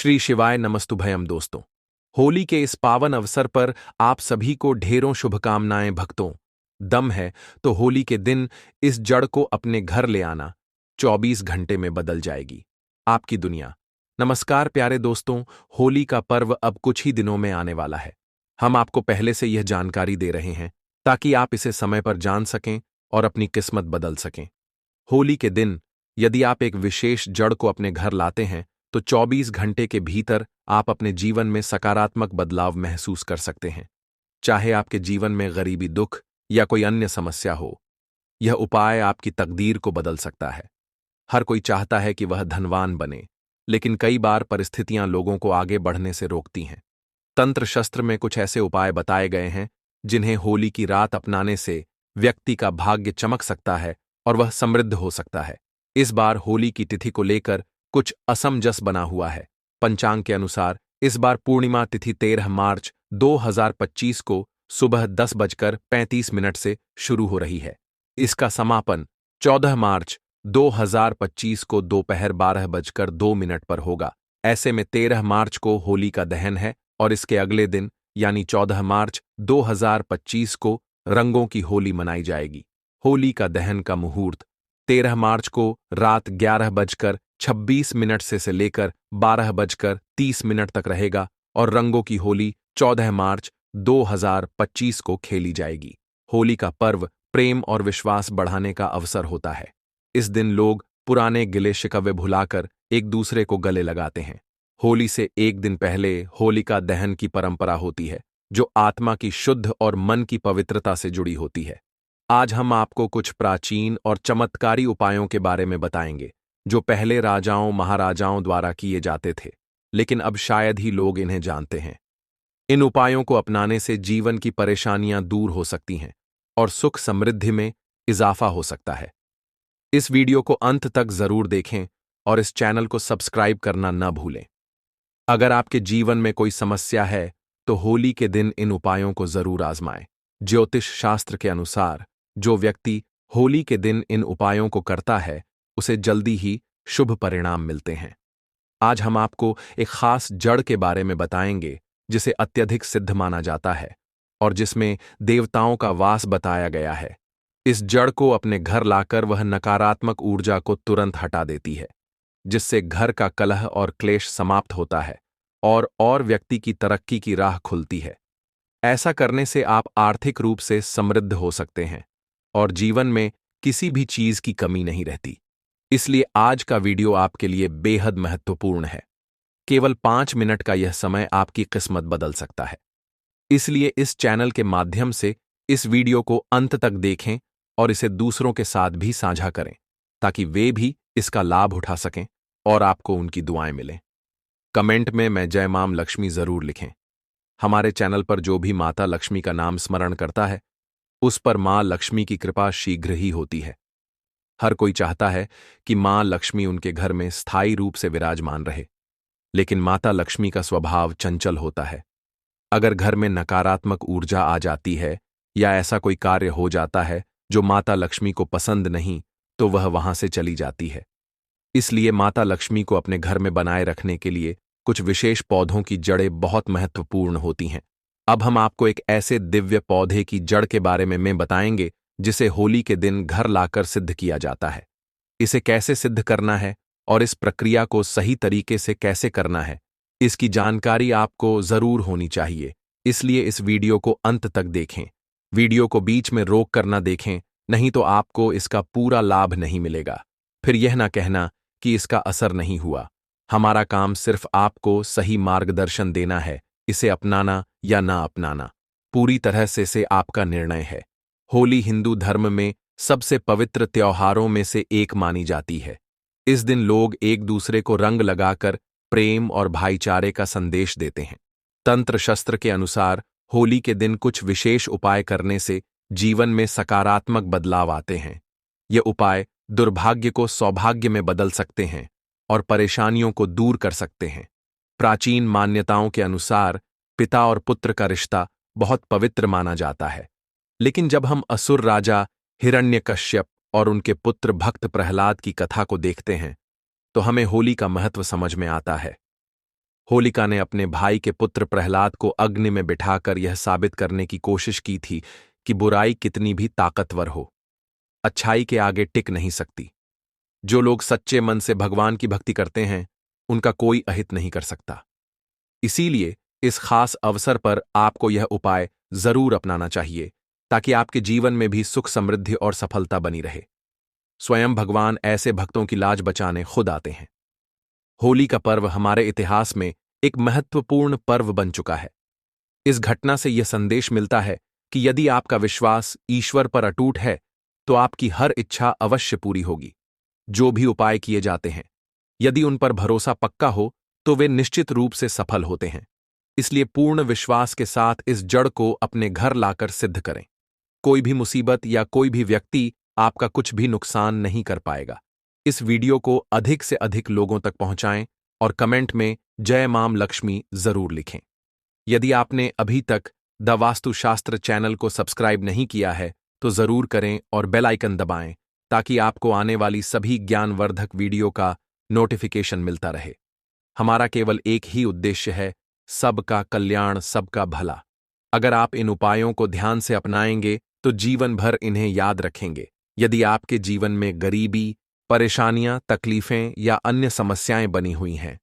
श्री शिवाय नमस्तुभयम दोस्तों। होली के इस पावन अवसर पर आप सभी को ढेरों शुभकामनाएं भक्तों। दम है तो होली के दिन इस जड़ को अपने घर ले आना। 24 घंटे में बदल जाएगी आपकी दुनिया। नमस्कार प्यारे दोस्तों, होली का पर्व अब कुछ ही दिनों में आने वाला है। हम आपको पहले से यह जानकारी दे रहे हैं ताकि आप इसे समय पर जान सकें और अपनी किस्मत बदल सकें। होली के दिन यदि आप एक विशेष जड़ को अपने घर लाते हैं तो 24 घंटे के भीतर आप अपने जीवन में सकारात्मक बदलाव महसूस कर सकते हैं। चाहे आपके जीवन में गरीबी, दुख या कोई अन्य समस्या हो, यह उपाय आपकी तकदीर को बदल सकता है। हर कोई चाहता है कि वह धनवान बने, लेकिन कई बार परिस्थितियां लोगों को आगे बढ़ने से रोकती हैं। तंत्र शस्त्र में कुछ ऐसे उपाय बताए गए हैं जिन्हें होली की रात अपनाने से व्यक्ति का भाग्य चमक सकता है और वह समृद्ध हो सकता है। इस बार होली की तिथि को लेकर कुछ असमंजस बना हुआ है। पंचांग के अनुसार इस बार पूर्णिमा तिथि 13 मार्च 2025 को सुबह 10:35 से शुरू हो रही है। इसका समापन 14 मार्च 2025 को दोपहर 12:02 पर होगा। ऐसे में 13 मार्च को होली का दहन है और इसके अगले दिन यानी 14 मार्च 2025 को रंगों की होली मनाई जाएगी। होली का दहन का मुहूर्त 13 मार्च को रात 11:26 से लेकर 12:30 तक रहेगा और रंगों की होली 14 मार्च 2025 को खेली जाएगी। होली का पर्व प्रेम और विश्वास बढ़ाने का अवसर होता है। इस दिन लोग पुराने गिले शिकवे भुलाकर एक दूसरे को गले लगाते हैं। होली से एक दिन पहले होलिका दहन की परंपरा होती है, जो आत्मा की शुद्ध और मन की पवित्रता से जुड़ी होती है। आज हम आपको कुछ प्राचीन और चमत्कारी उपायों के बारे में बताएंगे जो पहले राजाओं महाराजाओं द्वारा किए जाते थे, लेकिन अब शायद ही लोग इन्हें जानते हैं। इन उपायों को अपनाने से जीवन की परेशानियां दूर हो सकती हैं और सुख समृद्धि में इजाफा हो सकता है। इस वीडियो को अंत तक जरूर देखें और इस चैनल को सब्सक्राइब करना न भूलें। अगर आपके जीवन में कोई समस्या है तो होली के दिन इन उपायों को जरूर आजमाएं। ज्योतिष शास्त्र के अनुसार जो व्यक्ति होली के दिन इन उपायों को करता है उसे जल्दी ही शुभ परिणाम मिलते हैं। आज हम आपको एक खास जड़ के बारे में बताएंगे जिसे अत्यधिक सिद्ध माना जाता है और जिसमें देवताओं का वास बताया गया है। इस जड़ को अपने घर लाकर वह नकारात्मक ऊर्जा को तुरंत हटा देती है, जिससे घर का कलह और क्लेश समाप्त होता है और व्यक्ति की तरक्की की राह खुलती है। ऐसा करने से आप आर्थिक रूप से समृद्ध हो सकते हैं और जीवन में किसी भी चीज की कमी नहीं रहती। इसलिए आज का वीडियो आपके लिए बेहद महत्वपूर्ण है। केवल 5 मिनट का यह समय आपकी किस्मत बदल सकता है। इसलिए इस चैनल के माध्यम से इस वीडियो को अंत तक देखें और इसे दूसरों के साथ भी साझा करें ताकि वे भी इसका लाभ उठा सकें और आपको उनकी दुआएं मिलें। कमेंट में मैं जय मां लक्ष्मी जरूर लिखें। हमारे चैनल पर जो भी माता लक्ष्मी का नाम स्मरण करता है उस पर मां लक्ष्मी की कृपा शीघ्र ही होती है। हर कोई चाहता है कि मां लक्ष्मी उनके घर में स्थायी रूप से विराजमान रहे, लेकिन माता लक्ष्मी का स्वभाव चंचल होता है। अगर घर में नकारात्मक ऊर्जा आ जाती है या ऐसा कोई कार्य हो जाता है जो माता लक्ष्मी को पसंद नहीं, तो वह वहां से चली जाती है। इसलिए माता लक्ष्मी को अपने घर में बनाए रखने के लिए कुछ विशेष पौधों की जड़ें बहुत महत्वपूर्ण होती हैं। अब हम आपको एक ऐसे दिव्य पौधे की जड़ के बारे में बताएंगे जिसे होली के दिन घर लाकर सिद्ध किया जाता है। इसे कैसे सिद्ध करना है और इस प्रक्रिया को सही तरीके से कैसे करना है, इसकी जानकारी आपको जरूर होनी चाहिए। इसलिए इस वीडियो को अंत तक देखें। वीडियो को बीच में रोक कर न देखें, नहीं तो आपको इसका पूरा लाभ नहीं मिलेगा। फिर यह ना कहना कि इसका असर नहीं हुआ। हमारा काम सिर्फ आपको सही मार्गदर्शन देना है। इसे अपनाना या ना अपनाना पूरी तरह से आपका निर्णय है। होली हिंदू धर्म में सबसे पवित्र त्योहारों में से एक मानी जाती है। इस दिन लोग एक दूसरे को रंग लगाकर प्रेम और भाईचारे का संदेश देते हैं। तंत्र शस्त्र के अनुसार होली के दिन कुछ विशेष उपाय करने से जीवन में सकारात्मक बदलाव आते हैं। ये उपाय दुर्भाग्य को सौभाग्य में बदल सकते हैं और परेशानियों को दूर कर सकते हैं। प्राचीन मान्यताओं के अनुसार पिता और पुत्र का रिश्ता बहुत पवित्र माना जाता है, लेकिन जब हम असुर राजा हिरण्यकश्यप और उनके पुत्र भक्त प्रहलाद की कथा को देखते हैं तो हमें होली का महत्व समझ में आता है। होलिका ने अपने भाई के पुत्र प्रहलाद को अग्नि में बिठाकर यह साबित करने की कोशिश की थी कि बुराई कितनी भी ताकतवर हो, अच्छाई के आगे टिक नहीं सकती। जो लोग सच्चे मन से भगवान की भक्ति करते हैं, उनका कोई अहित नहीं कर सकता। इसीलिए इस खास अवसर पर आपको यह उपाय जरूर अपनाना चाहिए, ताकि आपके जीवन में भी सुख, समृद्धि और सफलता बनी रहे। स्वयं भगवान ऐसे भक्तों की लाज बचाने खुद आते हैं। होली का पर्व हमारे इतिहास में एक महत्वपूर्ण पर्व बन चुका है। इस घटना से यह संदेश मिलता है कि यदि आपका विश्वास ईश्वर पर अटूट है, तो आपकी हर इच्छा अवश्य पूरी होगी। जो भी उपाय किए जाते हैं, यदि उन पर भरोसा पक्का हो, तो वे निश्चित रूप से सफल होते हैं। इसलिए पूर्ण विश्वास के साथ इस जड़ को अपने घर लाकर सिद्ध करें। कोई भी मुसीबत या कोई भी व्यक्ति आपका कुछ भी नुकसान नहीं कर पाएगा। इस वीडियो को अधिक से अधिक लोगों तक पहुंचाएं और कमेंट में जय मां लक्ष्मी जरूर लिखें। यदि आपने अभी तक द वास्तुशास्त्र चैनल को सब्सक्राइब नहीं किया है, तो जरूर करें और बेल आइकन दबाएं, ताकि आपको आने वाली सभी ज्ञानवर्धक वीडियो का नोटिफिकेशन मिलता रहे। हमारा केवल एक ही उद्देश्य है, सबका कल्याण, सबका भला। अगर आप इन उपायों को ध्यान से अपनाएंगे तो जीवन भर इन्हें याद रखेंगे। यदि आपके जीवन में गरीबी, परेशानियां, तकलीफें या अन्य समस्याएं बनी हुई हैं,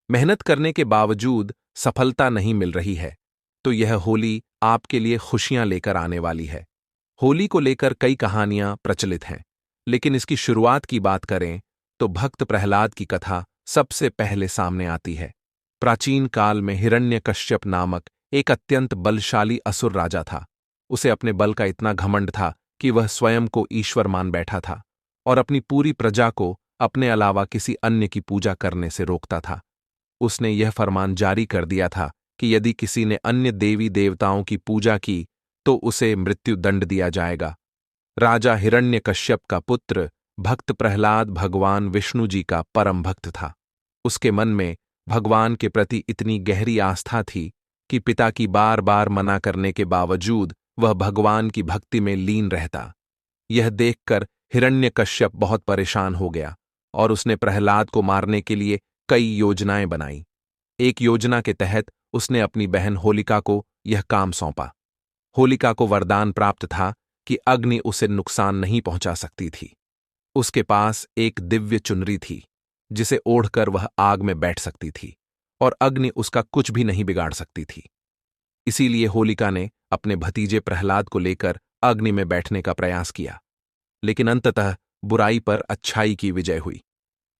मेहनत करने के बावजूद सफलता नहीं मिल रही है, तो यह होली आपके लिए खुशियां लेकर आने वाली है। होली को लेकर कई कहानियां प्रचलित हैं, लेकिन इसकी शुरुआत की बात करें तो भक्त प्रहलाद की कथा सबसे पहले सामने आती है। प्राचीन काल में हिरण्यकश्यप नामक एक अत्यंत बलशाली असुर राजा था। उसे अपने बल का इतना घमंड था कि वह स्वयं को ईश्वर मान बैठा था और अपनी पूरी प्रजा को अपने अलावा किसी अन्य की पूजा करने से रोकता था। उसने यह फरमान जारी कर दिया था कि यदि किसी ने अन्य देवी देवताओं की पूजा की तो उसे मृत्यु दंड दिया जाएगा। राजा हिरण्यकश्यप का पुत्र भक्त प्रहलाद भगवान विष्णु जी का परम भक्त था। उसके मन में भगवान के प्रति इतनी गहरी आस्था थी कि पिता की बार बार मना करने के बावजूद वह भगवान की भक्ति में लीन रहता। यह देखकर हिरण्यकश्यप बहुत परेशान हो गया और उसने प्रहलाद को मारने के लिए कई योजनाएं बनाई। एक योजना के तहत उसने अपनी बहन होलिका को यह काम सौंपा। होलिका को वरदान प्राप्त था कि अग्नि उसे नुकसान नहीं पहुंचा सकती थी। उसके पास एक दिव्य चुनरी थी, जिसे ओढ़कर वह आग में बैठ सकती थी और अग्नि उसका कुछ भी नहीं बिगाड़ सकती थी। इसीलिए होलिका ने अपने भतीजे प्रहलाद को लेकर अग्नि में बैठने का प्रयास किया, लेकिन अंततः बुराई पर अच्छाई की विजय हुई।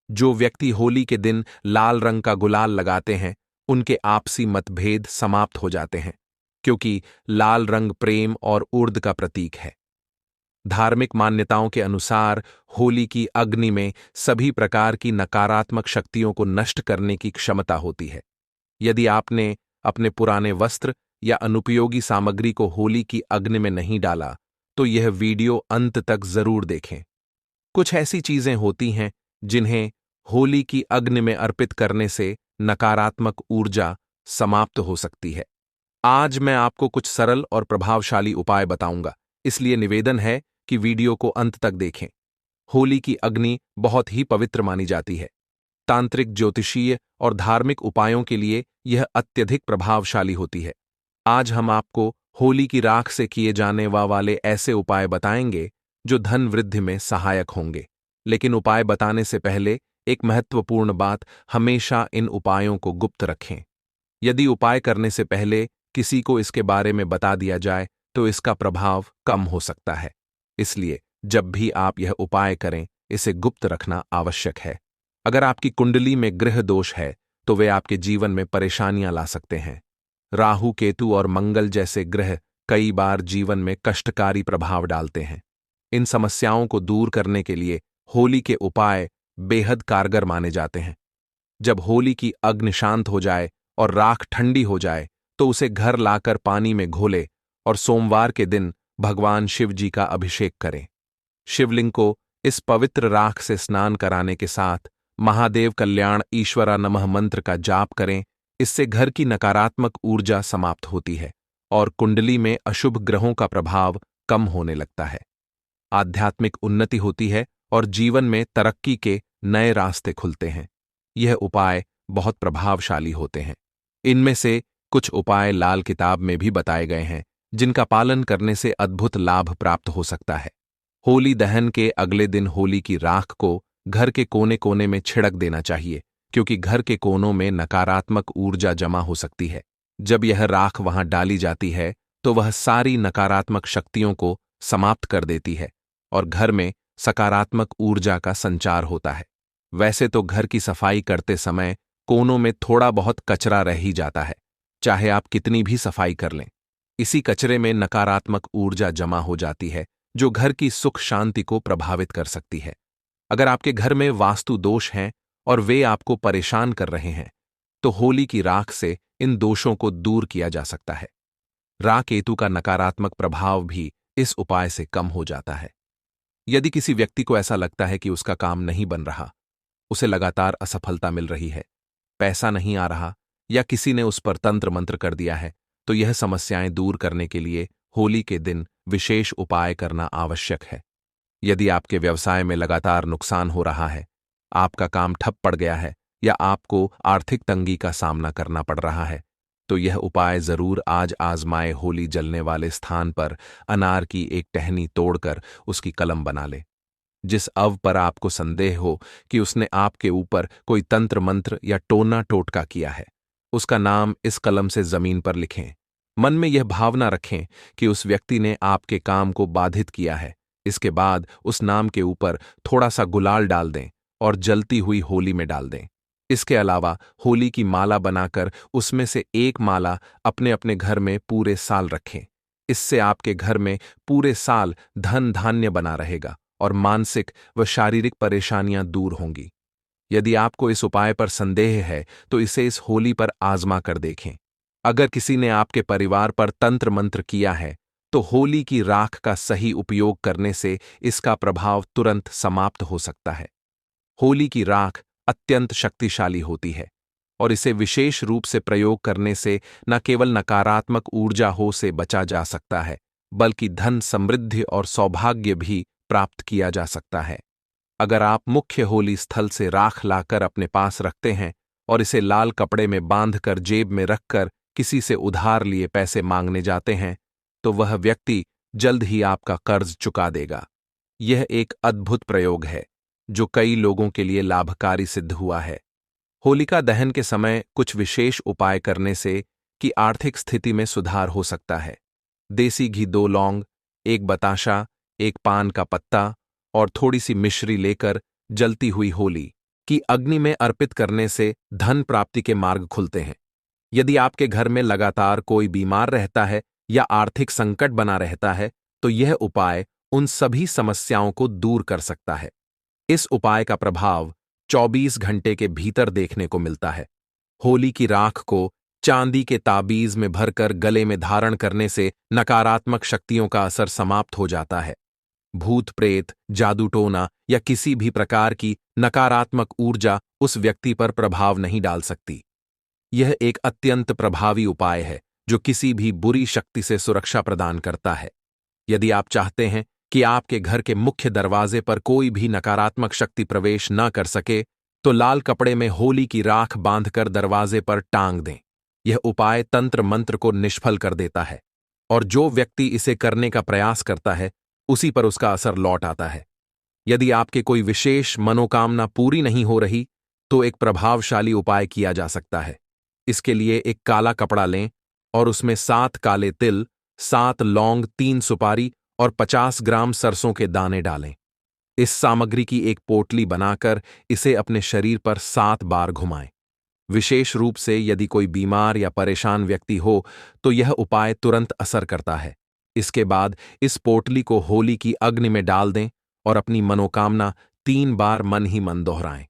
जो व्यक्ति होली के दिन लाल रंग का गुलाल लगाते हैं, उनके आपसी मतभेद समाप्त हो जाते हैं, क्योंकि लाल रंग प्रेम और ऊर्ध्व का प्रतीक है। धार्मिक मान्यताओं के अनुसार होली की अग्नि में सभी प्रकार की नकारात्मक शक्तियों को नष्ट करने की क्षमता होती है। यदि आपने अपने पुराने वस्त्र या अनुपयोगी सामग्री को होली की अग्नि में नहीं डाला, तो यह वीडियो अंत तक जरूर देखें। कुछ ऐसी चीजें होती हैं जिन्हें होली की अग्नि में अर्पित करने से नकारात्मक ऊर्जा समाप्त हो सकती है। आज मैं आपको कुछ सरल और प्रभावशाली उपाय बताऊंगा, इसलिए निवेदन है कि वीडियो को अंत तक देखें। होली की अग्नि बहुत ही पवित्र मानी जाती है। तांत्रिक, ज्योतिषीय और धार्मिक उपायों के लिए यह अत्यधिक प्रभावशाली होती है। आज हम आपको होली की राख से किए जाने वाले ऐसे उपाय बताएंगे जो धन वृद्धि में सहायक होंगे। लेकिन उपाय बताने से पहले एक महत्वपूर्ण बात, हमेशा इन उपायों को गुप्त रखें। यदि उपाय करने से पहले किसी को इसके बारे में बता दिया जाए तो इसका प्रभाव कम हो सकता है। इसलिए जब भी आप यह उपाय करें, इसे गुप्त रखना आवश्यक है। अगर आपकी कुंडली में ग्रह दोष है तो वे आपके जीवन में परेशानियां ला सकते हैं। राहु, केतु और मंगल जैसे ग्रह कई बार जीवन में कष्टकारी प्रभाव डालते हैं। इन समस्याओं को दूर करने के लिए होली के उपाय बेहद कारगर माने जाते हैं। जब होली की अग्नि शांत हो जाए और राख ठंडी हो जाए, तो उसे घर लाकर पानी में घोले और सोमवार के दिन भगवान शिव जी का अभिषेक करें। शिवलिंग को इस पवित्र राख से स्नान कराने के साथ महादेव कल्याण ईश्वरा नमः मंत्र का जाप करें। इससे घर की नकारात्मक ऊर्जा समाप्त होती है और कुंडली में अशुभ ग्रहों का प्रभाव कम होने लगता है। आध्यात्मिक उन्नति होती है और जीवन में तरक्की के नए रास्ते खुलते हैं। यह उपाय बहुत प्रभावशाली होते हैं। इनमें से कुछ उपाय लाल किताब में भी बताए गए हैं, जिनका पालन करने से अद्भुत लाभ प्राप्त हो सकता है। होली दहन के अगले दिन होली की राख को घर के कोने कोने में छिड़क देना चाहिए, क्योंकि घर के कोनों में नकारात्मक ऊर्जा जमा हो सकती है। जब यह राख वहां डाली जाती है तो वह सारी नकारात्मक शक्तियों को समाप्त कर देती है और घर में सकारात्मक ऊर्जा का संचार होता है। वैसे तो घर की सफाई करते समय कोनों में थोड़ा बहुत कचरा रह ही जाता है, चाहे आप कितनी भी सफाई कर लें। इसी कचरे में नकारात्मक ऊर्जा जमा हो जाती है, जो घर की सुख शांति को प्रभावित कर सकती है। अगर आपके घर में वास्तु दोष हैं और वे आपको परेशान कर रहे हैं, तो होली की राख से इन दोषों को दूर किया जा सकता है। राख केतु का नकारात्मक प्रभाव भी इस उपाय से कम हो जाता है। यदि किसी व्यक्ति को ऐसा लगता है कि उसका काम नहीं बन रहा, उसे लगातार असफलता मिल रही है, पैसा नहीं आ रहा या किसी ने उस पर तंत्र मंत्र कर दिया है, तो यह समस्याएं दूर करने के लिए होली के दिन विशेष उपाय करना आवश्यक है। यदि आपके व्यवसाय में लगातार नुकसान हो रहा है, आपका काम ठप पड़ गया है या आपको आर्थिक तंगी का सामना करना पड़ रहा है, तो यह उपाय जरूर आज आजमाए। होली जलने वाले स्थान पर अनार की एक टहनी तोड़कर उसकी कलम बना ले। जिस अव पर आपको संदेह हो कि उसने आपके ऊपर कोई तंत्र मंत्र या टोना टोटका किया है, उसका नाम इस कलम से जमीन पर लिखें। मन में यह भावना रखें कि उस व्यक्ति ने आपके काम को बाधित किया है। इसके बाद उस नाम के ऊपर थोड़ा सा गुलाल डाल दें और जलती हुई होली में डाल दें। इसके अलावा होली की माला बनाकर उसमें से एक माला अपने अपने घर में पूरे साल रखें। इससे आपके घर में पूरे साल धन धान्य बना रहेगा और मानसिक व शारीरिक परेशानियां दूर होंगी। यदि आपको इस उपाय पर संदेह है तो इसे इस होली पर आजमा कर देखें। अगर किसी ने आपके परिवार पर तंत्र मंत्र किया है, तो होली की राख का सही उपयोग करने से इसका प्रभाव तुरंत समाप्त हो सकता है। होली की राख अत्यंत शक्तिशाली होती है और इसे विशेष रूप से प्रयोग करने से न केवल नकारात्मक ऊर्जा हो से बचा जा सकता है, बल्कि धन समृद्धि और सौभाग्य भी प्राप्त किया जा सकता है। अगर आप मुख्य होली स्थल से राख लाकर अपने पास रखते हैं और इसे लाल कपड़े में बांधकर जेब में रखकर किसी से उधार लिए पैसे मांगने जाते हैं, तो वह व्यक्ति जल्द ही आपका कर्ज चुका देगा। यह एक अद्भुत प्रयोग है जो कई लोगों के लिए लाभकारी सिद्ध हुआ है। होलिका दहन के समय कुछ विशेष उपाय करने से कि आर्थिक स्थिति में सुधार हो सकता है। देसी घी 2 लौंग, 1 बताशा, 1 पान का पत्ता और थोड़ी सी मिश्री लेकर जलती हुई होली की अग्नि में अर्पित करने से धन प्राप्ति के मार्ग खुलते हैं। यदि आपके घर में लगातार कोई बीमार रहता है या आर्थिक संकट बना रहता है, तो यह उपाय उन सभी समस्याओं को दूर कर सकता है। इस उपाय का प्रभाव 24 घंटे के भीतर देखने को मिलता है। होली की राख को चांदी के ताबीज में भरकर गले में धारण करने से नकारात्मक शक्तियों का असर समाप्त हो जाता है। भूत प्रेत, जादू टोना या किसी भी प्रकार की नकारात्मक ऊर्जा उस व्यक्ति पर प्रभाव नहीं डाल सकती। यह एक अत्यंत प्रभावी उपाय है जो किसी भी बुरी शक्ति से सुरक्षा प्रदान करता है। यदि आप चाहते हैं कि आपके घर के मुख्य दरवाजे पर कोई भी नकारात्मक शक्ति प्रवेश न कर सके, तो लाल कपड़े में होली की राख बांधकर दरवाजे पर टांग दें। यह उपाय तंत्र मंत्र को निष्फल कर देता है और जो व्यक्ति इसे करने का प्रयास करता है, उसी पर उसका असर लौट आता है। यदि आपके कोई विशेष मनोकामना पूरी नहीं हो रही, तो एक प्रभावशाली उपाय किया जा सकता है। इसके लिए एक काला कपड़ा लें और उसमें 7 काले तिल, 7 लौंग, 3 सुपारी और 50 ग्राम सरसों के दाने डालें। इस सामग्री की एक पोटली बनाकर इसे अपने शरीर पर 7 बार घुमाएं। विशेष रूप से यदि कोई बीमार या परेशान व्यक्ति हो, तो यह उपाय तुरंत असर करता है। इसके बाद इस पोटली को होली की अग्नि में डाल दें और अपनी मनोकामना 3 बार मन ही मन दोहराएं।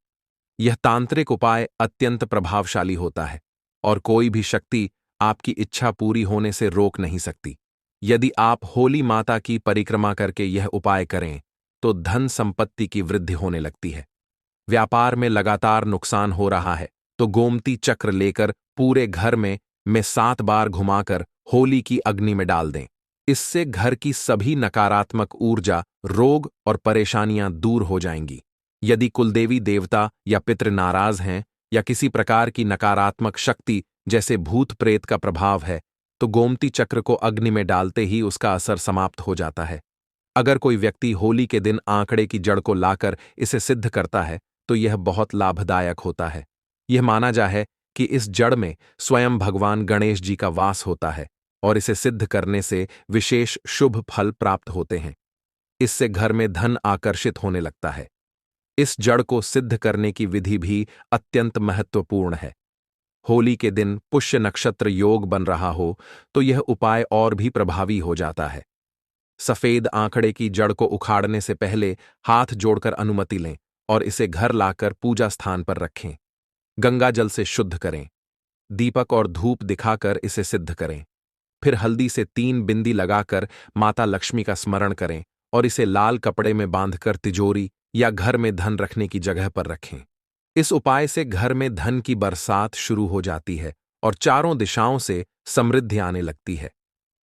यह तांत्रिक उपाय अत्यंत प्रभावशाली होता है और कोई भी शक्ति आपकी इच्छा पूरी होने से रोक नहीं सकती। यदि आप होली माता की परिक्रमा करके यह उपाय करें, तो धन संपत्ति की वृद्धि होने लगती है। व्यापार में लगातार नुकसान हो रहा है, तो गोमती चक्र लेकर पूरे घर में 7 बार घुमाकर होली की अग्नि में डाल दें। इससे घर की सभी नकारात्मक ऊर्जा, रोग और परेशानियां दूर हो जाएंगी। यदि कुलदेवी देवता या पितृ नाराज हैं या किसी प्रकार की नकारात्मक शक्ति जैसे भूत प्रेत का प्रभाव है, तो गोमती चक्र को अग्नि में डालते ही उसका असर समाप्त हो जाता है। अगर कोई व्यक्ति होली के दिन आंकड़े की जड़ को लाकर इसे सिद्ध करता है, तो यह बहुत लाभदायक होता है। यह माना जा है कि इस जड़ में स्वयं भगवान गणेश जी का वास होता है और इसे सिद्ध करने से विशेष शुभ फल प्राप्त होते हैं। इससे घर में धन आकर्षित होने लगता है। इस जड़ को सिद्ध करने की विधि भी अत्यंत महत्वपूर्ण है। होली के दिन पुष्य नक्षत्र योग बन रहा हो तो यह उपाय और भी प्रभावी हो जाता है। सफेद आंकड़े की जड़ को उखाड़ने से पहले हाथ जोड़कर अनुमति लें और इसे घर लाकर पूजा स्थान पर रखें। गंगा जल से शुद्ध करें। दीपक और धूप दिखाकर इसे सिद्ध करें। फिर हल्दी से 3 बिंदी लगाकर माता लक्ष्मी का स्मरण करें और इसे लाल कपड़े में बांधकर तिजोरी या घर में धन रखने की जगह पर रखें। इस उपाय से घर में धन की बरसात शुरू हो जाती है और चारों दिशाओं से समृद्धि आने लगती है।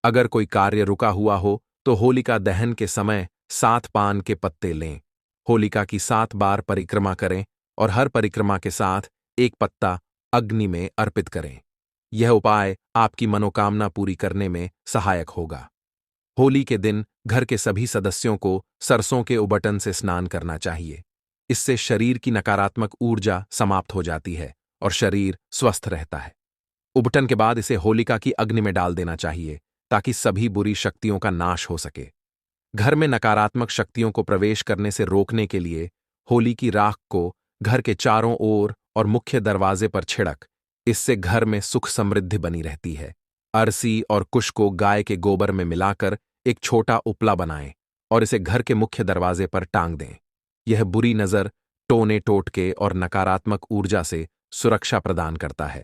अगर कोई कार्य रुका हुआ हो तो होलिका दहन के समय 7 पान के पत्ते लें, होलिका की 7 बार परिक्रमा करें और हर परिक्रमा के साथ एक पत्ता अग्नि में अर्पित करें। यह उपाय आपकी मनोकामना पूरी करने में सहायक होगा। होली के दिन घर के सभी सदस्यों को सरसों के उबटन से स्नान करना चाहिए। इससे शरीर की नकारात्मक ऊर्जा समाप्त हो जाती है और शरीर स्वस्थ रहता है। उबटन के बाद इसे होलिका की अग्नि में डाल देना चाहिए ताकि सभी बुरी शक्तियों का नाश हो सके। घर में नकारात्मक शक्तियों को प्रवेश करने से रोकने के लिए होली की राख को घर के चारों ओर और मुख्य दरवाजे पर छिड़क। इससे घर में सुख समृद्धि बनी रहती है। अरसी और कुश को गाय के गोबर में मिलाकर एक छोटा उपला बनाएं और इसे घर के मुख्य दरवाजे पर टांग दें। यह बुरी नजर, टोने टोटके और नकारात्मक ऊर्जा से सुरक्षा प्रदान करता है।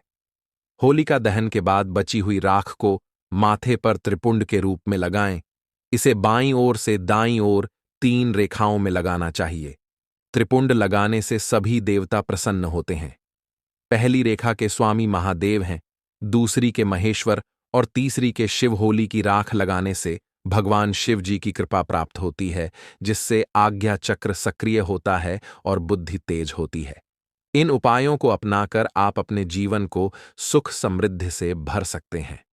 होलिका दहन के बाद बची हुई राख को माथे पर त्रिपुंड के रूप में लगाएं। इसे बाईं ओर से दाईं ओर 3 रेखाओं में लगाना चाहिए। त्रिपुंड लगाने से सभी देवता प्रसन्न होते हैं। पहली रेखा के स्वामी महादेव हैं, दूसरी के महेश्वर और तीसरी के शिव। होली की राख लगाने से भगवान शिव जी की कृपा प्राप्त होती है, जिससे आज्ञा चक्र सक्रिय होता है और बुद्धि तेज होती है। इन उपायों को अपनाकर आप अपने जीवन को सुख समृद्धि से भर सकते हैं।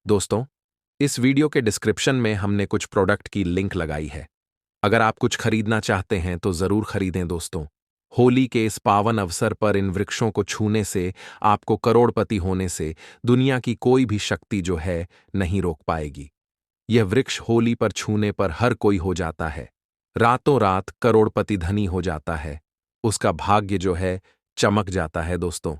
दोस्तों, इस वीडियो के डिस्क्रिप्शन में हमने कुछ प्रोडक्ट की लिंक लगाई है। अगर आप कुछ खरीदना चाहते हैं तो जरूर खरीदें। दोस्तों, होली के इस पावन अवसर पर इन वृक्षों को छूने से आपको करोड़पति होने से दुनिया की कोई भी शक्ति जो है नहीं रोक पाएगी। यह वृक्ष होली पर छूने पर हर कोई हो जाता है, रातों रात करोड़पति धनी हो जाता है। उसका भाग्य जो है चमक जाता है। दोस्तों,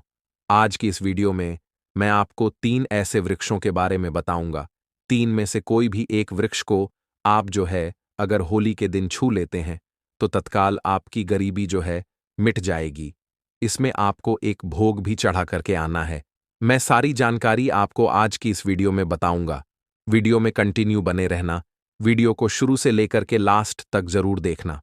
आज की इस वीडियो में मैं आपको 3 ऐसे वृक्षों के बारे में बताऊंगा। 3 में से कोई भी एक वृक्ष को आप जो है अगर होली के दिन छू लेते हैं तो तत्काल आपकी गरीबी जो है मिट जाएगी। इसमें आपको एक भोग भी चढ़ा करके आना है। मैं सारी जानकारी आपको आज की इस वीडियो में बताऊंगा। वीडियो में कंटिन्यू बने रहना। वीडियो को शुरू से लेकर के लास्ट तक जरूर देखना।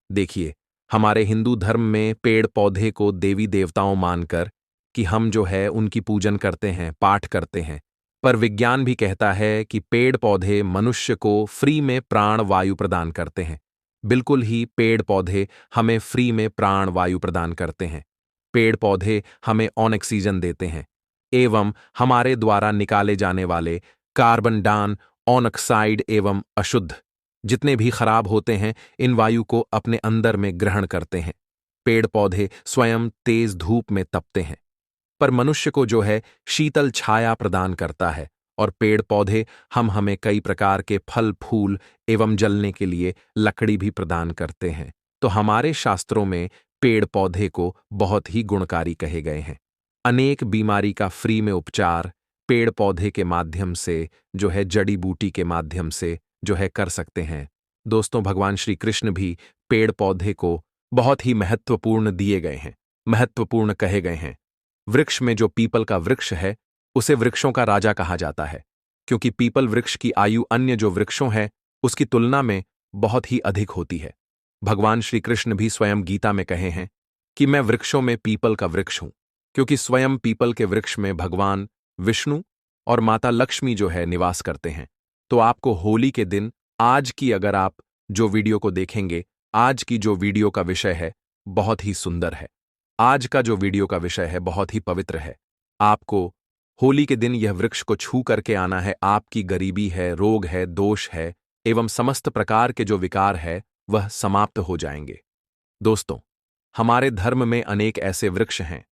देखिए, हमारे हिंदू धर्म में पेड़ पौधे को देवी देवताओं मानकर कि हम जो है उनकी पूजन करते हैं, पाठ करते हैं। पर विज्ञान भी कहता है कि पेड़ पौधे मनुष्य को फ्री में प्राण वायु प्रदान करते हैं। बिल्कुल ही पेड़ पौधे हमें फ्री में प्राण वायु प्रदान करते हैं। पेड़ पौधे हमें ऑक्सीजन देते हैं एवं हमारे द्वारा निकाले जाने वाले कार्बन डान ऑक्साइड एवं अशुद्ध जितने भी खराब होते हैं इन वायु को अपने अंदर में ग्रहण करते हैं। पेड़ पौधे स्वयं तेज धूप में तपते हैं, पर मनुष्य को जो है शीतल छाया प्रदान करता है। और पेड़ पौधे हमें कई प्रकार के फल फूल एवं जलने के लिए लकड़ी भी प्रदान करते हैं। तो हमारे शास्त्रों में पेड़ पौधे को बहुत ही गुणकारी कहे गए हैं। अनेक बीमारी का फ्री में उपचार पेड़ पौधे के माध्यम से जो है जड़ी बूटी के माध्यम से जो है कर सकते हैं। दोस्तों, भगवान श्री कृष्ण भी पेड़ पौधे को बहुत ही महत्वपूर्ण दिए गए हैं, महत्वपूर्ण कहे गए हैं। वृक्ष में जो पीपल का वृक्ष है उसे वृक्षों का राजा कहा जाता है, क्योंकि पीपल वृक्ष की आयु अन्य जो वृक्षों है उसकी तुलना में बहुत ही अधिक होती है। भगवान श्री कृष्ण भी स्वयं गीता में कहे हैं कि मैं वृक्षों में पीपल का वृक्ष हूं, क्योंकि स्वयं पीपल के वृक्ष में भगवान विष्णु और माता लक्ष्मी जो है निवास करते हैं। तो आपको होली के दिन आज की अगर आप जो वीडियो को देखेंगे, आज की जो वीडियो का विषय है बहुत ही सुंदर है। आज का जो वीडियो का विषय है बहुत ही पवित्र है। आपको होली के दिन यह वृक्ष को छू करके आना है। आपकी गरीबी है, रोग है, दोष है एवं समस्त प्रकार के जो विकार है वह समाप्त हो जाएंगे। दोस्तों, हमारे धर्म में अनेक ऐसे वृक्ष हैं,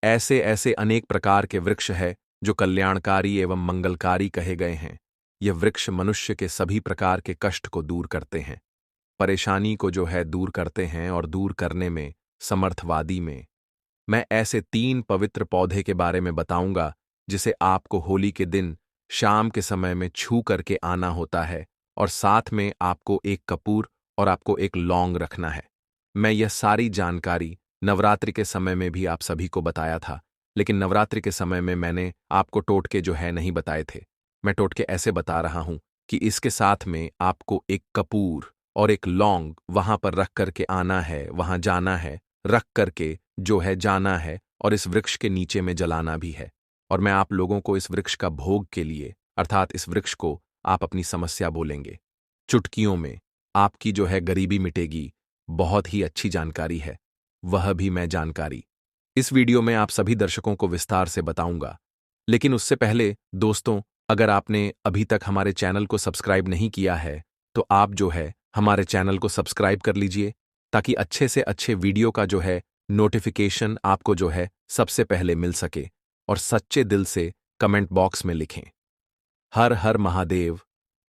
ऐसे ऐसे अनेक प्रकार के वृक्ष हैं जो कल्याणकारी एवं मंगलकारी कहे गए हैं। यह वृक्ष मनुष्य के सभी प्रकार के कष्ट को दूर करते हैं, परेशानी को जो है दूर करते हैं और दूर करने में समर्थवादी में। मैं ऐसे 3 पवित्र पौधे के बारे में बताऊंगा जिसे आपको होली के दिन शाम के समय में छू करके आना होता है और साथ में आपको एक कपूर और आपको एक लौंग रखना है। मैं यह सारी जानकारी नवरात्रि के समय में भी आप सभी को बताया था, लेकिन नवरात्रि के समय में मैंने आपको टोटके जो है नहीं बताए थे। मैं टोटके ऐसे बता रहा हूं कि इसके साथ में आपको एक कपूर और एक लौंग वहां पर रख करके आना है, वहां जाना है, रख करके जो है जाना है और इस वृक्ष के नीचे में जलाना भी है। और मैं आप लोगों को इस वृक्ष का भोग के लिए अर्थात इस वृक्ष को आप अपनी समस्या बोलेंगे। चुटकियों में आपकी जो है गरीबी मिटेगी। बहुत ही अच्छी जानकारी है, वह भी मैं जानकारी इस वीडियो में आप सभी दर्शकों को विस्तार से बताऊंगा। लेकिन उससे पहले दोस्तों, अगर आपने अभी तक हमारे चैनल को सब्सक्राइब नहीं किया है तो आप जो है हमारे चैनल को सब्सक्राइब कर लीजिए ताकि अच्छे से अच्छे वीडियो का जो है नोटिफिकेशन आपको जो है सबसे पहले मिल सके। और सच्चे दिल से कमेंट बॉक्स में लिखें, हर हर महादेव,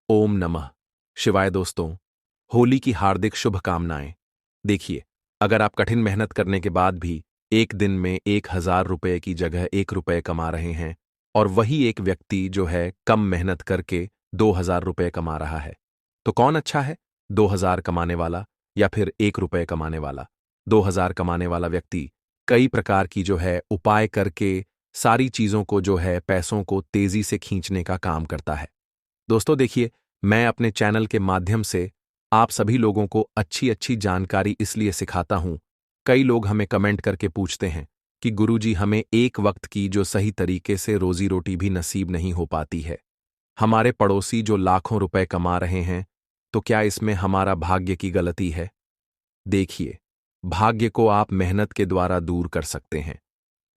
ओम नमः शिवाय। दोस्तों, होली की हार्दिक शुभकामनाएं। देखिए, अगर आप कठिन मेहनत करने के बाद भी एक दिन में 1000 रुपये की जगह 1 रुपये कमा रहे हैं और वही एक व्यक्ति जो है कम मेहनत करके 2000 रुपये कमा रहा है, तो कौन अच्छा है, 2000 कमाने वाला या फिर 1 रुपये कमाने वाला? 2000 कमाने वाला व्यक्ति कई प्रकार की जो है उपाय करके सारी चीजों को जो है पैसों को तेजी से खींचने का काम करता है। दोस्तों देखिए, मैं अपने चैनल के माध्यम से आप सभी लोगों को अच्छी अच्छी जानकारी इसलिए सिखाता हूं। कई लोग हमें कमेंट करके पूछते हैं कि गुरुजी, हमें एक वक्त की जो सही तरीके से रोजी रोटी भी नसीब नहीं हो पाती है। हमारे पड़ोसी जो लाखों रुपए कमा रहे हैं, तो क्या इसमें हमारा भाग्य की गलती है? देखिए, भाग्य को आप मेहनत के द्वारा दूर कर सकते हैं,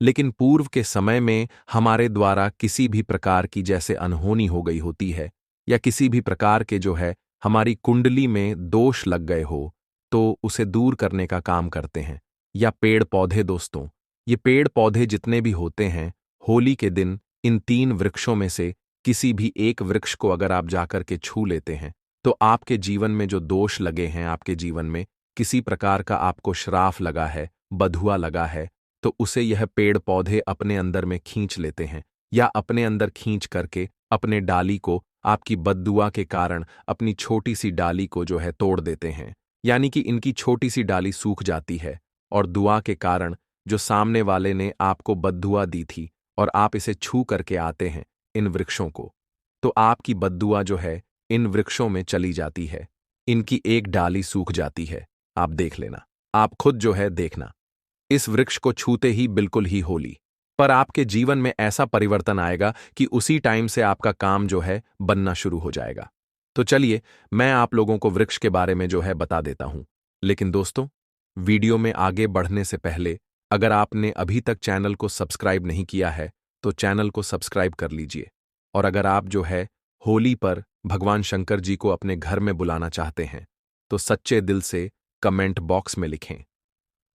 लेकिन पूर्व के समय में हमारे द्वारा किसी भी प्रकार की जैसे अनहोनी हो गई होती है या किसी भी प्रकार के जो है हमारी कुंडली में दोष लग गए हो, तो उसे दूर करने का काम करते हैं। या पेड़ पौधे, दोस्तों, ये पेड़ पौधे जितने भी होते हैं, होली के दिन इन 3 वृक्षों में से किसी भी एक वृक्ष को अगर आप जाकर के छू लेते हैं तो आपके जीवन में जो दोष लगे हैं, आपके जीवन में किसी प्रकार का आपको श्राप लगा है, बधुआ लगा है, तो उसे यह पेड़ पौधे अपने अंदर में खींच लेते हैं या अपने अंदर खींच करके अपने डाली को आपकी बद्दुआ के कारण अपनी छोटी सी डाली को जो है तोड़ देते हैं। यानी कि इनकी छोटी सी डाली सूख जाती है और दुआ के कारण जो सामने वाले ने आपको बद्दुआ दी थी और आप इसे छू करके आते हैं इन वृक्षों को, तो आपकी बद्दुआ जो है इन वृक्षों में चली जाती है। इनकी एक डाली सूख जाती है। आप देख लेना, आप खुद जो है देखना, इस वृक्ष को छूते ही बिल्कुल ही होली पर आपके जीवन में ऐसा परिवर्तन आएगा कि उसी टाइम से आपका काम जो है बनना शुरू हो जाएगा। तो चलिए, मैं आप लोगों को वृक्ष के बारे में जो है बता देता हूं। लेकिन दोस्तों, वीडियो में आगे बढ़ने से पहले अगर आपने अभी तक चैनल को सब्सक्राइब नहीं किया है तो चैनल को सब्सक्राइब कर लीजिए। और अगर आप जो है होली पर भगवान शंकर जी को अपने घर में बुलाना चाहते हैं तो सच्चे दिल से कमेंट बॉक्स में लिखें,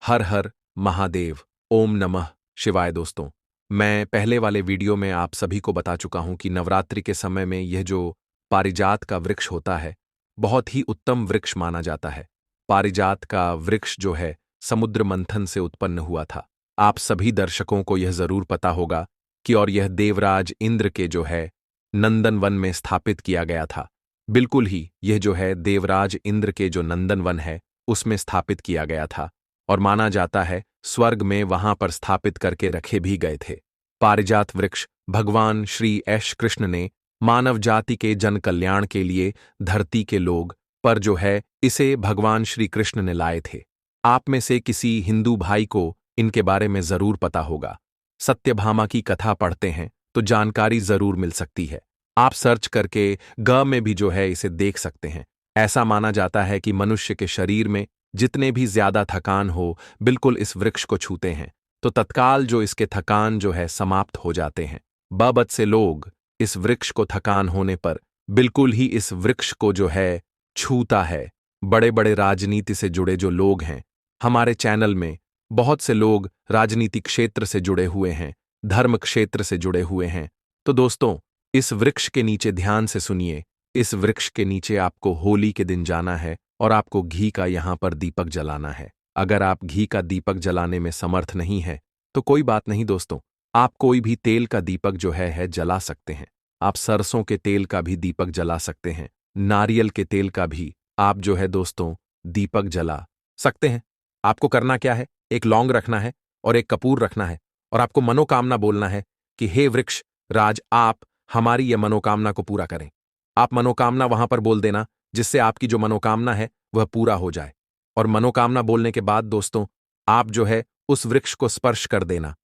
हर हर महादेव, ओम नमः शिवाय। दोस्तों, मैं पहले वाले वीडियो में आप सभी को बता चुका हूं कि नवरात्रि के समय में यह जो पारिजात का वृक्ष होता है, बहुत ही उत्तम वृक्ष माना जाता है। पारिजात का वृक्ष जो है समुद्र मंथन से उत्पन्न हुआ था। आप सभी दर्शकों को यह जरूर पता होगा कि और यह देवराज इंद्र के जो है नंदनवन में स्थापित किया गया था। बिल्कुल ही यह जो है देवराज इंद्र के जो नंदनवन है उसमें स्थापित किया गया था और माना जाता है स्वर्ग में वहां पर स्थापित करके रखे भी गए थे। पारिजात वृक्ष भगवान श्री ऐश कृष्ण ने मानव जाति के जन कल्याण के लिए धरती के लोग पर जो है इसे भगवान श्री कृष्ण ने लाए थे। आप में से किसी हिंदू भाई को इनके बारे में जरूर पता होगा। सत्यभामा की कथा पढ़ते हैं तो जानकारी जरूर मिल सकती है। आप सर्च करके ग में भी जो है इसे देख सकते हैं। ऐसा माना जाता है कि मनुष्य के शरीर में जितने भी ज्यादा थकान हो, बिल्कुल इस वृक्ष को छूते हैं तो तत्काल जो इसके थकान जो है समाप्त हो जाते हैं। बहुत से लोग इस वृक्ष को थकान होने पर बिल्कुल ही इस वृक्ष को जो है छूता है। बड़े बड़े राजनीति से जुड़े जो लोग हैं, हमारे चैनल में बहुत से लोग राजनीतिक क्षेत्र से जुड़े हुए हैं, धर्म क्षेत्र से जुड़े हुए हैं। तो दोस्तों, इस वृक्ष के नीचे ध्यान से सुनिए। इस वृक्ष के नीचे आपको होली के दिन जाना है और आपको घी का यहां पर दीपक जलाना है। अगर आप घी का दीपक जलाने में समर्थ नहीं है तो कोई बात नहीं दोस्तों, आप कोई भी तेल का दीपक जो है जला सकते हैं। आप सरसों के तेल का भी दीपक जला सकते हैं, नारियल के तेल का भी आप जो है दोस्तों दीपक जला सकते हैं। आपको करना क्या है, एक लौंग रखना है और एक कपूर रखना है और आपको मनोकामना बोलना है कि हे वृक्ष राज, आप हमारी यह मनोकामना को पूरा करें। आप मनोकामना वहां पर बोल देना जिससे आपकी जो मनोकामना है वह पूरा हो जाए। और मनोकामना बोलने के बाद दोस्तों, आप जो है उस वृक्ष को स्पर्श कर देना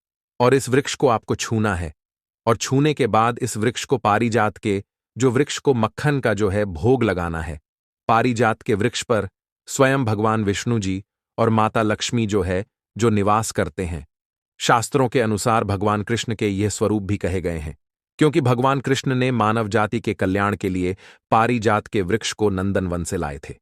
और इस वृक्ष को आपको छूना है। और छूने के बाद इस वृक्ष को पारिजात के जो वृक्ष को मक्खन का जो है भोग लगाना है। पारिजात के वृक्ष पर स्वयं भगवान विष्णु जी और माता लक्ष्मी जो है जो निवास करते हैं। शास्त्रों के अनुसार भगवान कृष्ण के ये स्वरूप भी कहे गए हैं, क्योंकि भगवान कृष्ण ने मानव जाति के कल्याण के लिए पारिजात के वृक्ष को नंदनवन से लाए थे।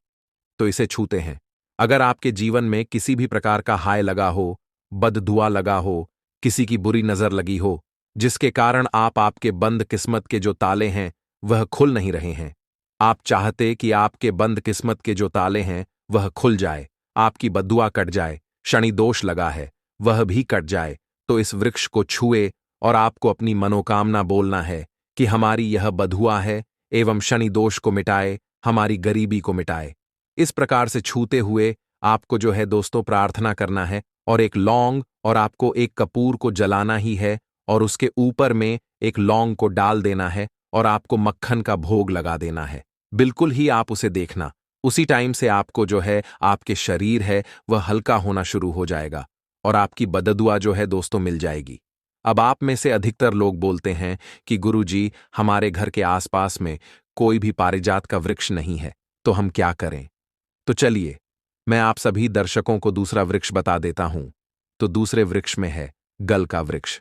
तो इसे छूते हैं। अगर आपके जीवन में किसी भी प्रकार का हाय लगा हो, बददुआ लगा हो, किसी की बुरी नजर लगी हो, जिसके कारण आपके बंद किस्मत के जो ताले हैं वह खुल नहीं रहे हैं, आप चाहते कि आपके बंद किस्मत के जो ताले हैं वह खुल जाए, आपकी बद्दुआ कट जाए, शनि दोष लगा है वह भी कट जाए, तो इस वृक्ष को छुए और आपको अपनी मनोकामना बोलना है कि हमारी यह बधुआ है एवं शनि दोष को मिटाए, हमारी गरीबी को मिटाए। इस प्रकार से छूते हुए आपको जो है दोस्तों प्रार्थना करना है और एक लौंग और आपको एक कपूर को जलाना ही है और उसके ऊपर में एक लौंग को डाल देना है और आपको मक्खन का भोग लगा देना है। बिल्कुल ही आप उसे देखना, उसी टाइम से आपको जो है आपके शरीर है वह हल्का होना शुरू हो जाएगा और आपकी बददुआ जो है दोस्तों मिल जाएगी। अब आप में से अधिकतर लोग बोलते हैं कि गुरुजी, हमारे घर के आसपास में कोई भी पारिजात का वृक्ष नहीं है, तो हम क्या करें? तो चलिए, मैं आप सभी दर्शकों को दूसरा वृक्ष बता देता हूं। तो दूसरे वृक्ष में है गल का वृक्ष।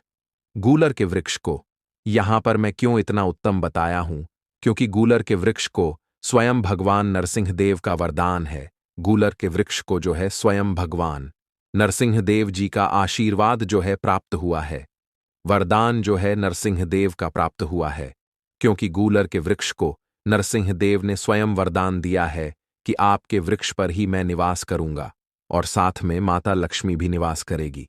गूलर के वृक्ष को यहां पर मैं क्यों इतना उत्तम बताया हूं, क्योंकि गूलर के वृक्ष को स्वयं भगवान नरसिंह देव का वरदान है। गूलर के वृक्ष को जो है स्वयं भगवान नरसिंह देव जी का आशीर्वाद जो है प्राप्त हुआ है, वरदान जो है नरसिंह देव का प्राप्त हुआ है, क्योंकि गूलर के वृक्ष को नरसिंह देव ने स्वयं वरदान दिया है कि आपके वृक्ष पर ही मैं निवास करूंगा और साथ में माता लक्ष्मी भी निवास करेगी।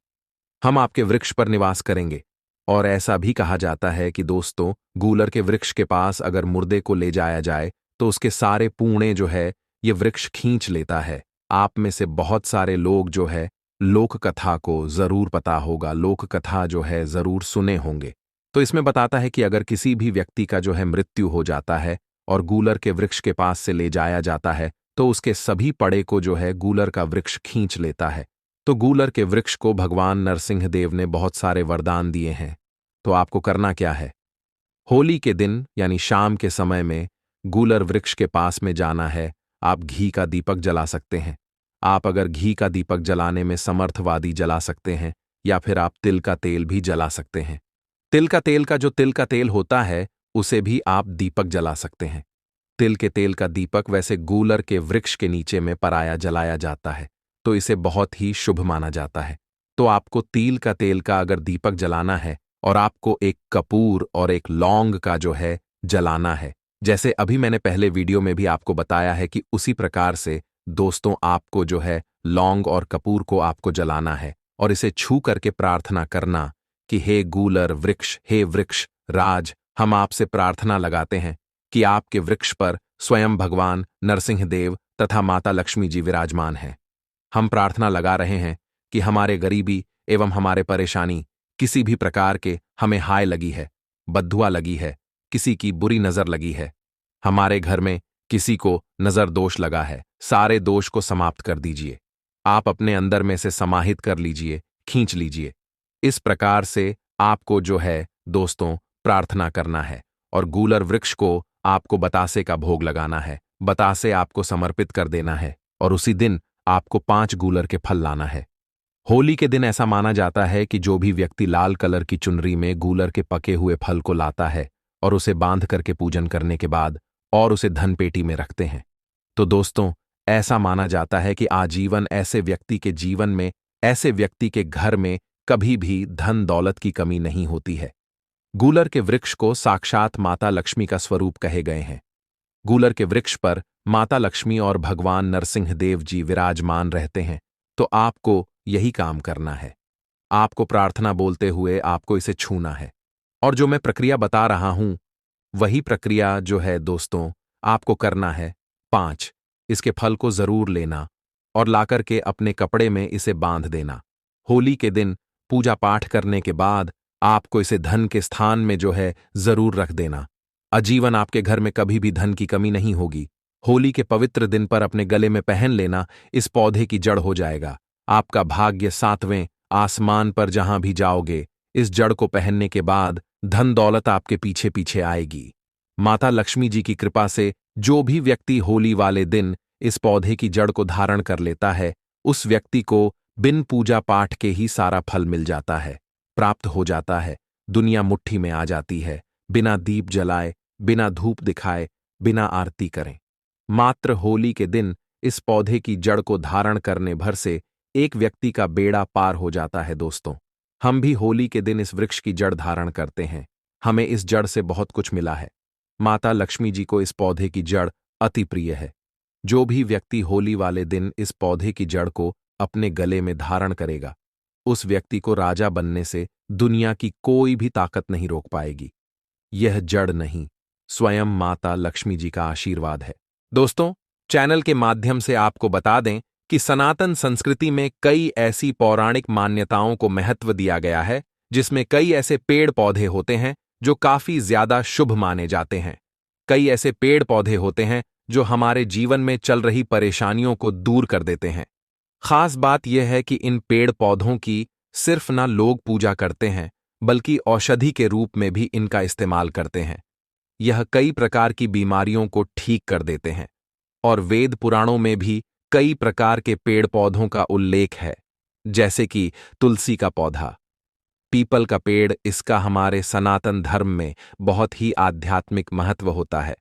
हम आपके वृक्ष पर निवास करेंगे। और ऐसा भी कहा जाता है कि दोस्तों, गूलर के वृक्ष के पास अगर मुर्दे को ले जाया जाए तो उसके सारे पूणे जो है ये वृक्ष खींच लेता है। आप में से बहुत सारे लोग जो है लोक कथा को जरूर पता होगा, लोक कथा जो है जरूर सुने होंगे। तो इसमें बताता है कि अगर किसी भी व्यक्ति का जो है मृत्यु हो जाता है और गूलर के वृक्ष के पास से ले जाया जाता है तो उसके सभी पड़े को जो है गूलर का वृक्ष खींच लेता है। तो गूलर के वृक्ष को भगवान नरसिंह देव ने बहुत सारे वरदान दिए हैं। तो आपको करना क्या है, होली के दिन यानी शाम के समय में गूलर वृक्ष के पास में जाना है। आप घी का दीपक जला सकते हैं। आप अगर घी का दीपक जलाने में समर्थवादी जला सकते हैं, या फिर आप तिल का तेल भी जला सकते हैं। तिल का तेल का जो तिल का तेल होता है उसे भी आप दीपक जला सकते हैं। तिल के तेल का दीपक वैसे गूलर के वृक्ष के नीचे में पराया जलाया जाता है, तो इसे बहुत ही शुभ माना जाता है। तो आपको तिल का तेल का अगर दीपक जलाना है और आपको एक कपूर और एक लौंग का जो है जलाना है, जैसे अभी मैंने पहले वीडियो में भी आपको बताया है कि उसी प्रकार से दोस्तों आपको जो है लौंग और कपूर को आपको जलाना है और इसे छू करके प्रार्थना करना कि हे गूलर वृक्ष, हे वृक्ष राज, हम आपसे प्रार्थना लगाते हैं कि आपके वृक्ष पर स्वयं भगवान नरसिंह देव तथा माता लक्ष्मी जी विराजमान हैं। हम प्रार्थना लगा रहे हैं कि हमारे गरीबी एवं हमारे परेशानी, किसी भी प्रकार के हमें हाय लगी है, बद्दुआ लगी है, किसी की बुरी नजर लगी है, हमारे घर में किसी को नजर दोष लगा है, सारे दोष को समाप्त कर दीजिए। आप अपने अंदर में से समाहित कर लीजिए, खींच लीजिए। इस प्रकार से आपको जो है दोस्तों प्रार्थना करना है और गूलर वृक्ष को आपको बतासे का भोग लगाना है, बतासे आपको समर्पित कर देना है और उसी दिन आपको 5 गूलर के फल लाना है। होली के दिन ऐसा माना जाता है कि जो भी व्यक्ति लाल कलर की चुनरी में गूलर के पके हुए फल को लाता है और उसे बांध करके पूजन करने के बाद और उसे धन पेटी में रखते हैं, तो दोस्तों, ऐसा माना जाता है कि आजीवन ऐसे व्यक्ति के घर में कभी भी धन दौलत की कमी नहीं होती है। गूलर के वृक्ष को साक्षात माता लक्ष्मी का स्वरूप कहे गए हैं। गूलर के वृक्ष पर माता लक्ष्मी और भगवान नरसिंह देव जी विराजमान रहते हैं। तो आपको यही काम करना है। आपको प्रार्थना बोलते हुए आपको इसे छूना है। और जो मैं प्रक्रिया बता रहा हूं, वही प्रक्रिया जो है दोस्तों, आपको करना है। 5, इसके फल को जरूर लेना और लाकर के अपने कपड़े में इसे बांध देना। होली के दिन पूजा पाठ करने के बाद आपको इसे धन के स्थान में जो है जरूर रख देना। आजीवन आपके घर में कभी भी धन की कमी नहीं होगी। होली के पवित्र दिन पर अपने गले में पहन लेना, इस पौधे की जड़ हो जाएगा। आपका भाग्य 7वें आसमान पर जहां भी जाओगे, इस जड़ को पहनने के बाद धन दौलत आपके पीछे पीछे आएगी। माता लक्ष्मी जी की कृपा से जो भी व्यक्ति होली वाले दिन इस पौधे की जड़ को धारण कर लेता है, उस व्यक्ति को बिन पूजा पाठ के ही सारा फल मिल जाता है, प्राप्त हो जाता है। दुनिया मुट्ठी में आ जाती है, बिना दीप जलाए, बिना धूप दिखाए, बिना आरती करें। मात्र होली के दिन इस पौधे की जड़ को धारण करने भर से एक व्यक्ति का बेड़ा पार हो जाता है। दोस्तों, हम भी होली के दिन इस वृक्ष की जड़ धारण करते हैं। हमें इस जड़ से बहुत कुछ मिला है। माता लक्ष्मी जी को इस पौधे की जड़ अति प्रिय है। जो भी व्यक्ति होली वाले दिन इस पौधे की जड़ को अपने गले में धारण करेगा, उस व्यक्ति को राजा बनने से दुनिया की कोई भी ताकत नहीं रोक पाएगी। यह जड़ नहीं, स्वयं माता लक्ष्मी जी का आशीर्वाद है। दोस्तों, चैनल के माध्यम से आपको बता दें कि सनातन संस्कृति में कई ऐसी पौराणिक मान्यताओं को महत्व दिया गया है, जिसमें कई ऐसे पेड़ पौधे होते हैं जो काफी ज्यादा शुभ माने जाते हैं। कई ऐसे पेड़ पौधे होते हैं जो हमारे जीवन में चल रही परेशानियों को दूर कर देते हैं। खास बात यह है कि इन पेड़ पौधों की सिर्फ ना लोग पूजा करते हैं, बल्कि औषधि के रूप में भी इनका इस्तेमाल करते हैं। यह कई प्रकार की बीमारियों को ठीक कर देते हैं और वेद पुराणों में भी कई प्रकार के पेड़ पौधों का उल्लेख है, जैसे कि तुलसी का पौधा, पीपल का पेड़। इसका हमारे सनातन धर्म में बहुत ही आध्यात्मिक महत्व होता है।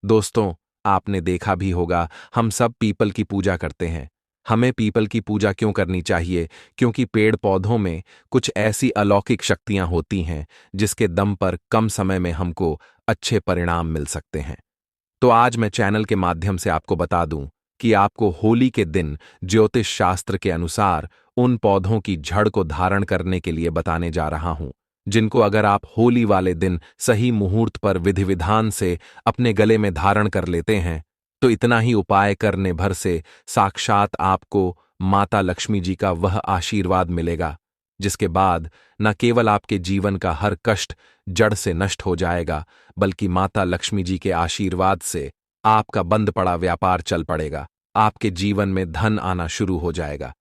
दोस्तों, आपने देखा भी होगा, हम सब पीपल की पूजा करते हैं। हमें पीपल की पूजा क्यों करनी चाहिए? क्योंकि पेड़ पौधों में कुछ ऐसी अलौकिक शक्तियां होती हैं जिसके दम पर कम समय में हमको अच्छे परिणाम मिल सकते हैं। तो आज मैं चैनल के माध्यम से आपको बता दूं कि आपको होली के दिन ज्योतिष शास्त्र के अनुसार उन पौधों की जड़ को धारण करने के लिए बताने जा रहा हूं, जिनको अगर आप होली वाले दिन सही मुहूर्त पर विधि विधान से अपने गले में धारण कर लेते हैं, तो इतना ही उपाय करने भर से साक्षात आपको माता लक्ष्मी जी का वह आशीर्वाद मिलेगा, जिसके बाद न केवल आपके जीवन का हर कष्ट जड़ से नष्ट हो जाएगा, बल्कि माता लक्ष्मी जी के आशीर्वाद से आपका बंद पड़ा व्यापार चल पड़ेगा। आपके जीवन में धन आना शुरू हो जाएगा।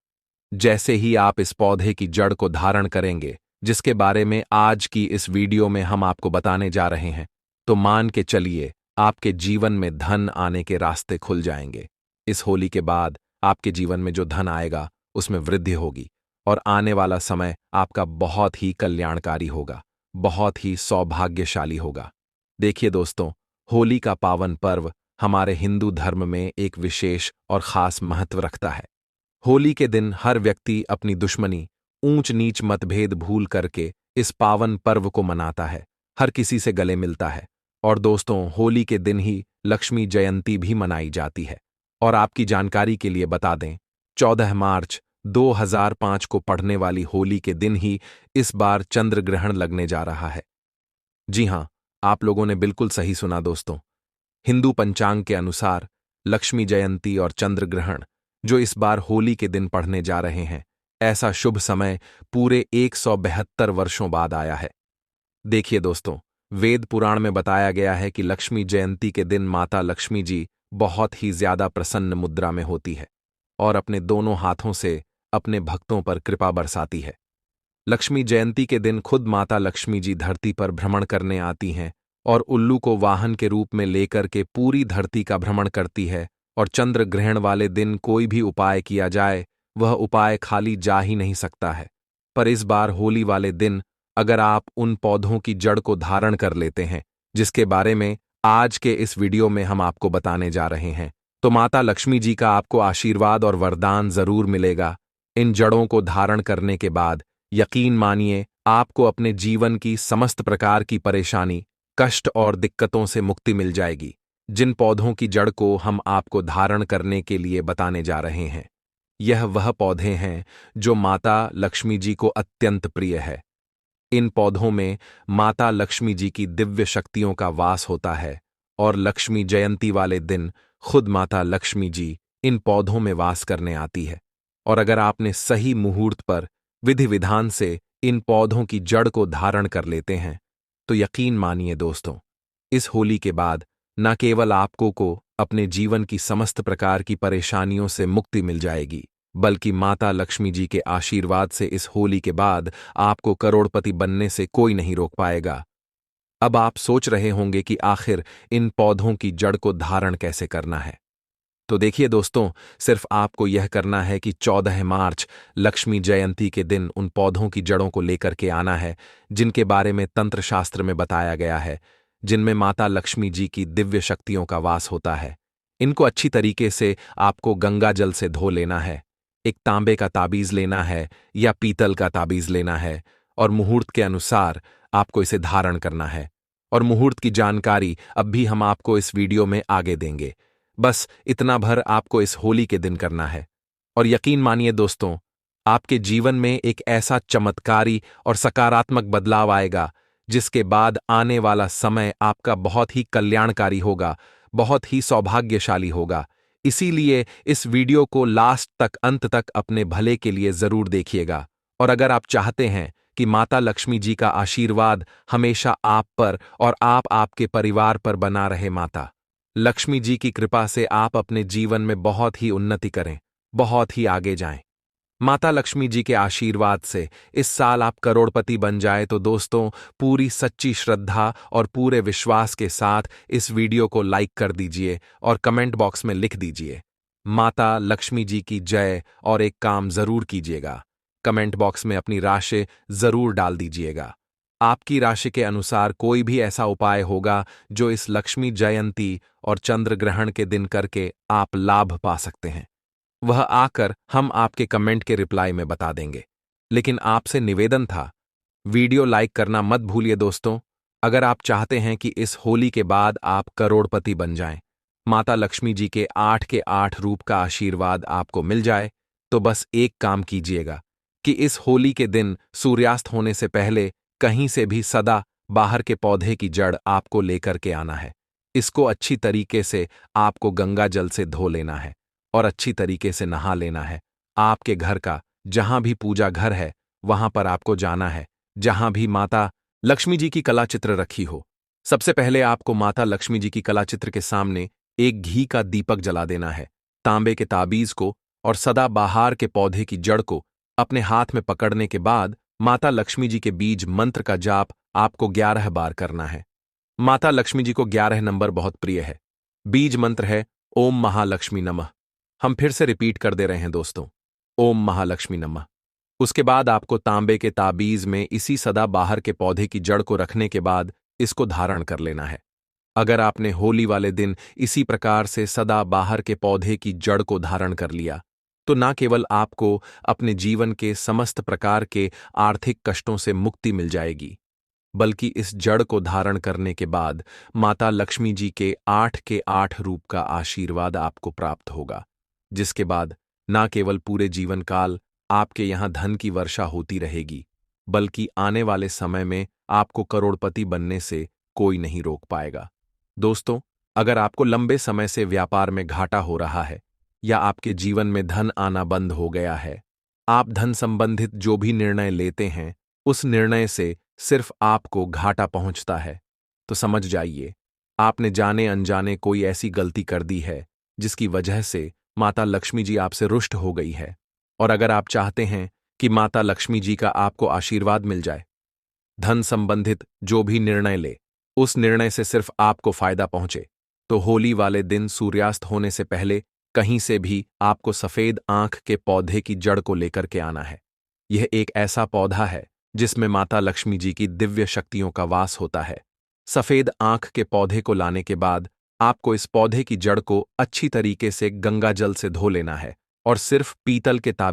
जैसे ही आप इस पौधे की जड़ को धारण करेंगे, जिसके बारे में आज की इस वीडियो में हम आपको बताने जा रहे हैं, तो मान के चलिए आपके जीवन में धन आने के रास्ते खुल जाएंगे। इस होली के बाद आपके जीवन में जो धन आएगा उसमें वृद्धि होगी और आने वाला समय आपका बहुत ही कल्याणकारी होगा, बहुत ही सौभाग्यशाली होगा। देखिए दोस्तों, होली का पावन पर्व हमारे हिंदू धर्म में एक विशेष और खास महत्व रखता है। होली के दिन हर व्यक्ति अपनी दुश्मनी, ऊंच नीच मतभेद भूल करके इस पावन पर्व को मनाता है, हर किसी से गले मिलता है। और दोस्तों, होली के दिन ही लक्ष्मी जयंती भी मनाई जाती है। और आपकी जानकारी के लिए बता दें, 14 मार्च 2005 को पड़ने वाली होली के दिन ही इस बार चंद्र ग्रहण लगने जा रहा है। जी हां, आप लोगों ने बिल्कुल सही सुना दोस्तों। हिंदू पंचांग के अनुसार लक्ष्मी जयंती और चंद्र ग्रहण जो इस बार होली के दिन पड़ने जा रहे हैं, ऐसा शुभ समय पूरे 172 वर्षों बाद आया है। देखिए दोस्तों, वेद पुराण में बताया गया है कि लक्ष्मी जयंती के दिन माता लक्ष्मी जी बहुत ही ज्यादा प्रसन्न मुद्रा में होती है और अपने दोनों हाथों से अपने भक्तों पर कृपा बरसाती है। लक्ष्मी जयंती के दिन खुद माता लक्ष्मी जी धरती पर भ्रमण करने आती हैं और उल्लू को वाहन के रूप में लेकर के पूरी धरती का भ्रमण करती है और चंद्र ग्रहण वाले दिन कोई भी उपाय किया जाए वह उपाय खाली जा ही नहीं सकता है। पर इस बार होली वाले दिन अगर आप उन पौधों की जड़ को धारण कर लेते हैं जिसके बारे में आज के इस वीडियो में हम आपको बताने जा रहे हैं, तो माता लक्ष्मी जी का आपको आशीर्वाद और वरदान जरूर मिलेगा। इन जड़ों को धारण करने के बाद यकीन मानिए आपको अपने जीवन की समस्त प्रकार की परेशानी, कष्ट और दिक्कतों से मुक्ति मिल जाएगी। जिन पौधों की जड़ को हम आपको धारण करने के लिए बताने जा रहे हैं, यह वह पौधे हैं जो माता लक्ष्मी जी को अत्यंत प्रिय है। इन पौधों में माता लक्ष्मी जी की दिव्य शक्तियों का वास होता है और लक्ष्मी जयंती वाले दिन खुद माता लक्ष्मी जी इन पौधों में वास करने आती है। और अगर आपने सही मुहूर्त पर विधि विधान से इन पौधों की जड़ को धारण कर लेते हैं तो यकीन मानिए दोस्तों, इस होली के बाद न केवल आपको अपने जीवन की समस्त प्रकार की परेशानियों से मुक्ति मिल जाएगी, बल्कि माता लक्ष्मी जी के आशीर्वाद से इस होली के बाद आपको करोड़पति बनने से कोई नहीं रोक पाएगा। अब आप सोच रहे होंगे कि आखिर इन पौधों की जड़ को धारण कैसे करना है। तो देखिए दोस्तों, सिर्फ आपको यह करना है कि 14 मार्च लक्ष्मी जयंती के दिन उन पौधों की जड़ों को लेकर के आना है जिनके बारे में तंत्र शास्त्र में बताया गया है, जिनमें माता लक्ष्मी जी की दिव्य शक्तियों का वास होता है। इनको अच्छी तरीके से आपको गंगा जल से धो लेना है, एक तांबे का ताबीज लेना है या पीतल का ताबीज लेना है और मुहूर्त के अनुसार आपको इसे धारण करना है। और मुहूर्त की जानकारी अब भी हम आपको इस वीडियो में आगे देंगे। बस इतना भर आपको इस होली के दिन करना है और यकीन मानिए दोस्तों, आपके जीवन में एक ऐसा चमत्कारी और सकारात्मक बदलाव आएगा जिसके बाद आने वाला समय आपका बहुत ही कल्याणकारी होगा, बहुत ही सौभाग्यशाली होगा। इसीलिए इस वीडियो को लास्ट तक, अंत तक अपने भले के लिए जरूर देखिएगा। और अगर आप चाहते हैं कि माता लक्ष्मी जी का आशीर्वाद हमेशा आप पर और आप आपके परिवार पर बना रहे, माता लक्ष्मी जी की कृपा से आप अपने जीवन में बहुत ही उन्नति करें, बहुत ही आगे जाएं, माता लक्ष्मी जी के आशीर्वाद से इस साल आप करोड़पति बन जाए, तो दोस्तों पूरी सच्ची श्रद्धा और पूरे विश्वास के साथ इस वीडियो को लाइक कर दीजिए और कमेंट बॉक्स में लिख दीजिए माता लक्ष्मी जी की जय। और एक काम जरूर कीजिएगा, कमेंट बॉक्स में अपनी राशि जरूर डाल दीजिएगा। आपकी राशि के अनुसार कोई भी ऐसा उपाय होगा जो इस लक्ष्मी जयंती और चंद्र ग्रहण के दिन करके आप लाभ पा सकते हैं, वह आकर हम आपके कमेंट के रिप्लाई में बता देंगे। लेकिन आपसे निवेदन था, वीडियो लाइक करना मत भूलिए दोस्तों। अगर आप चाहते हैं कि इस होली के बाद आप करोड़पति बन जाएं, माता लक्ष्मी जी के 8 रूप का आशीर्वाद आपको मिल जाए, तो बस एक काम कीजिएगा कि इस होली के दिन सूर्यास्त होने से पहले कहीं से भी सदा बाहर के पौधे की जड़ आपको लेकर के आना है। इसको अच्छी तरीके से आपको गंगा जल से धो लेना है और अच्छी तरीके से नहा लेना है। आपके घर का जहां भी पूजा घर है वहां पर आपको जाना है, जहां भी माता लक्ष्मी जी की कलाचित्र रखी हो। सबसे पहले आपको माता लक्ष्मी जी की कलाचित्र के सामने एक घी का दीपक जला देना है। तांबे के ताबीज को और सदा बाहर के पौधे की जड़ को अपने हाथ में पकड़ने के बाद माता लक्ष्मी जी के बीज मंत्र का जाप आपको 11 बार करना है। माता लक्ष्मी जी को 11 नंबर बहुत प्रिय है। बीज मंत्र है ओम महालक्ष्मी नमः। हम फिर से रिपीट कर दे रहे हैं दोस्तों, ओम महालक्ष्मी नमः। उसके बाद आपको तांबे के ताबीज में इसी सदा बाहर के पौधे की जड़ को रखने के बाद इसको धारण कर लेना है। अगर आपने होली वाले दिन इसी प्रकार से सदा बाहर के पौधे की जड़ को धारण कर लिया, तो न केवल आपको अपने जीवन के समस्त प्रकार के आर्थिक कष्टों से मुक्ति मिल जाएगी, बल्कि इस जड़ को धारण करने के बाद माता लक्ष्मी जी के 8 रूप का आशीर्वाद आपको प्राप्त होगा, जिसके बाद न केवल पूरे जीवन काल आपके यहां धन की वर्षा होती रहेगी, बल्कि आने वाले समय में आपको करोड़पति बनने से कोई नहीं रोक पाएगा। दोस्तों, अगर आपको लंबे समय से व्यापार में घाटा हो रहा है या आपके जीवन में धन आना बंद हो गया है, आप धन संबंधित जो भी निर्णय लेते हैं उस निर्णय से सिर्फ आपको घाटा पहुंचता है, तो समझ जाइए आपने जाने अनजाने कोई ऐसी गलती कर दी है जिसकी वजह से माता लक्ष्मी जी आपसे रुष्ट हो गई है। और अगर आप चाहते हैं कि माता लक्ष्मी जी का आपको आशीर्वाद मिल जाए, धन संबंधित जो भी निर्णय ले उस निर्णय से सिर्फ आपको फायदा पहुंचे, तो होली वाले दिन सूर्यास्त होने से पहले कहीं से भी आपको सफेद आंख के पौधे की जड़ को लेकर के आना है। यह एक ऐसा पौधा है जिसमें माता लक्ष्मी जी की दिव्य शक्तियों का वास होता है। सफेद आंख के पौधे को लाने के बाद आपको इस पौधे की जड़ को अच्छी तरीके से गंगा जल से धो लेना है और सिर्फ पीतल के ताबे